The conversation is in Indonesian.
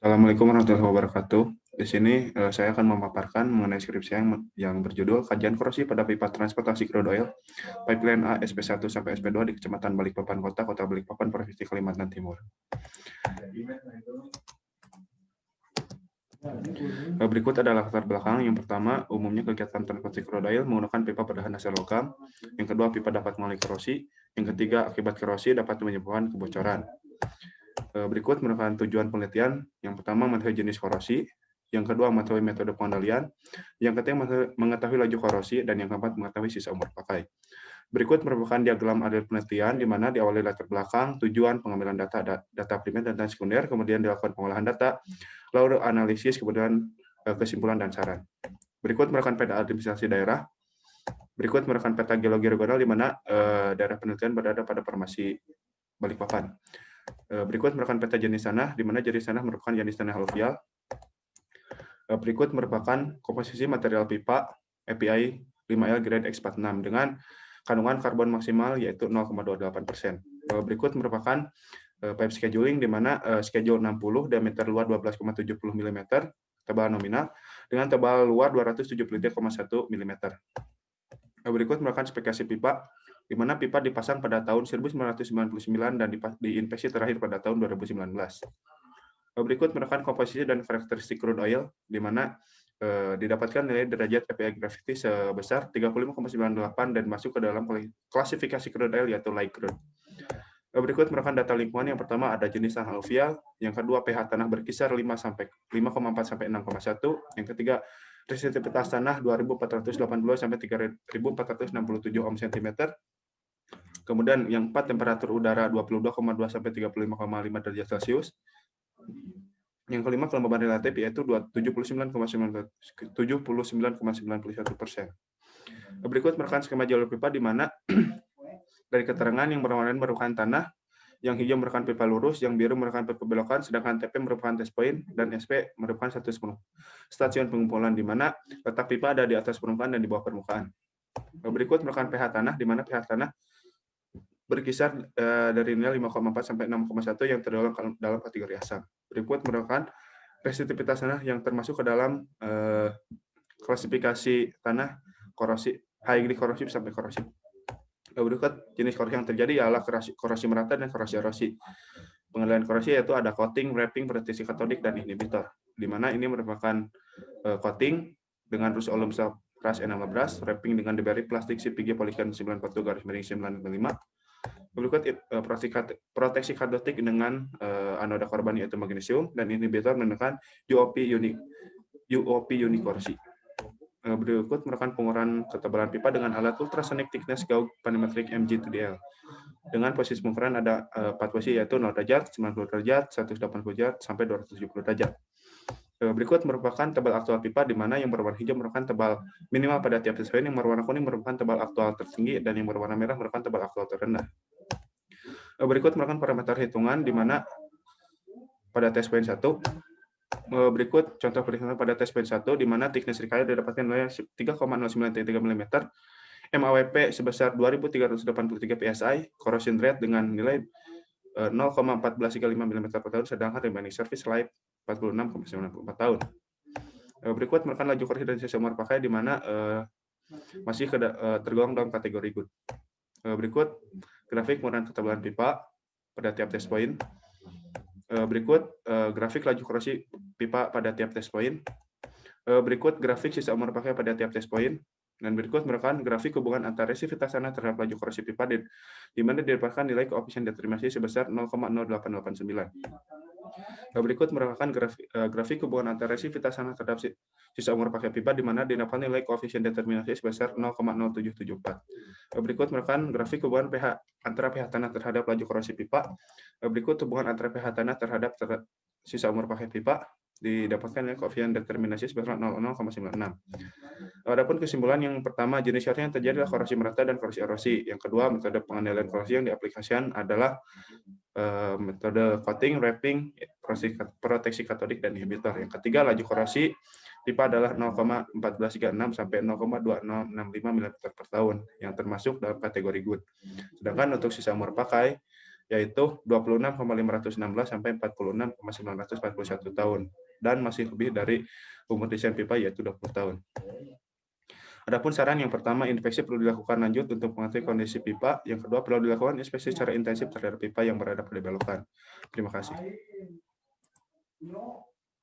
Assalamualaikum warahmatullahi wabarakatuh. Di sini saya akan memaparkan mengenai skripsi yang berjudul Kajian Korosi pada Pipa Transportasi Crude Oil Pipeline A SP1 sampai SP2 di Kecamatan Balikpapan Kota Balikpapan, Provinsi Kalimantan Timur. Berikut adalah latar belakang. Yang pertama, umumnya kegiatan transportasi crude oil menggunakan pipa berbahan dasar logam. Yang kedua, pipa dapat mengalami korosi. Yang ketiga, akibat korosi dapat menyebabkan kebocoran. Berikut merupakan tujuan penelitian. Yang pertama, mengetahui jenis korosi. Yang kedua, mengetahui metode pengendalian. Yang ketiga, mengetahui laju korosi. Dan yang keempat, mengetahui sisa umur pakai. Berikut merupakan diagram alur penelitian, di mana diawali latar belakang, tujuan, pengambilan data primer dan data sekunder, kemudian dilakukan pengolahan data, lalu analisis, kemudian kesimpulan dan saran. Berikut merupakan peta administrasi daerah. Berikut merupakan peta geologi regional, di mana daerah penelitian berada pada formasi Balikpapan. Berikut merupakan peta jenis tanah, di mana jenis tanah merupakan jenis tanah aluvial. Berikut merupakan komposisi material pipa API 5L grade X46 dengan kandungan karbon maksimal yaitu 0,28%. Berikut merupakan pipe scheduling, di mana schedule 60, diameter luar 12,70 mm, tebal nominal, dengan tebal luar 273,1 mm. Berikut merupakan spesifikasi pipa, di mana pipa dipasang pada tahun 1999 dan diinspeksi terakhir pada tahun 2019. Berikut merupakan komposisi dan karakteristik crude oil, di mana didapatkan nilai derajat API gravity sebesar 35,98 dan masuk ke dalam klasifikasi crude oil yaitu light crude. Berikut merupakan data lingkungan. Yang pertama ada jenis tanah aluvial, yang kedua pH tanah berkisar 5,4 sampai 6,1, yang ketiga resistitivitas tanah 2480 sampai 3467 ohm cm. Kemudian yang keempat temperatur udara 22,2 sampai 35,5 derajat Celcius. Yang kelima kelembaban relatif yaitu 79,91%. Berikut merupakan skema jalur pipa, di mana dari keterangan yang berwarna merupakan tanah, yang hijau merupakan pipa lurus, yang biru merupakan pipa belokan, sedangkan TP merupakan test point, dan SP merupakan stasiun pengumpulan, di mana letak pipa ada di atas permukaan dan di bawah permukaan. Berikut merupakan pH tanah, di mana pH tanah berkisar dari nilai 5,4 sampai 6,1 yang tergolong dalam kategori asam. Berikut merupakan resistitivitas tanah yang termasuk ke dalam klasifikasi tanah korosi, highly korosif sampai korosif. Berikut jenis korosi yang terjadi ialah korosi merata dan korosi erosi. Pengendalian korosi yaitu ada coating, wrapping, proteksi katodik, dan inhibitor. Di mana ini merupakan coating dengan rus alum ras N16, wrapping dengan diberi plastik CPG Polycarbonate 91/955. Berikut proteksi katodik dengan anoda korban yaitu magnesium, dan inhibitor menggunakan UOP unikorsi. Berikut merupakan pengukuran ketebalan pipa dengan alat ultrasonic thickness gauge panometric MG2DL. Dengan posisi pengukuran ada 4 posisi yaitu 0 derajat, 90 derajat, 180 derajat, sampai 270 derajat. Berikut merupakan tebal aktual pipa, di mana yang berwarna hijau merupakan tebal minimal pada tiap test point, yang berwarna kuning merupakan tebal aktual tertinggi, dan yang berwarna merah merupakan tebal aktual terendah. Berikut merupakan parameter hitungan, di mana pada test point 1, berikut contoh perhitungan pada test point 1, di mana thickness required didapatkan nilai 3,093 mm, MAWP sebesar 2383 PSI, corrosion rate dengan nilai 0,1435 mm per tahun, sedangkan remaining service life 46,94 tahun. Berikut merupakan laju korosi dan sisa umur pakai, di mana masih tergolong dalam kategori good. Berikut grafik pengukuran ketebalan pipa pada tiap test point. Berikut grafik laju korosi pipa pada tiap test point. Berikut grafik sisa umur pakai pada tiap test point. Dan berikut merupakan grafik hubungan antara resistivitas tanah terhadap laju korosi pipa, di mana didapatkan nilai koefisien determinasi sebesar 0,0889. Berikut merupakan grafik hubungan antara resistivitas tanah terhadap sisa umur pakai pipa, di mana didapatkan nilai koefisien determinasi sebesar 0,0774. Berikut merupakan grafik hubungan pH antara pH tanah terhadap laju korosi pipa. Berikut hubungan antara pH tanah terhadap sisa umur pakai pipa, didapatkan nilai koefisien determinasi sebesar 0,96. Adapun kesimpulan yang pertama, jenis korosi yang terjadi adalah korosi merata dan korosi erosi. Yang kedua, metode pengendalian korosi yang diaplikasikan adalah metode coating, wrapping, proteksi katodik, dan inhibitor. Yang ketiga, laju korosi pipa adalah 0,1436 sampai 0,2065 mm per tahun, yang termasuk dalam kategori good. Sedangkan untuk sisa umur pakai yaitu 26,516 sampai 46,941 tahun, dan masih lebih dari umur desain pipa, yaitu 20 tahun. Adapun saran yang pertama, inspeksi perlu dilakukan lanjut untuk mengetahui kondisi pipa. Yang kedua, perlu dilakukan inspeksi secara intensif terhadap pipa yang berada pada belokan. Terima kasih.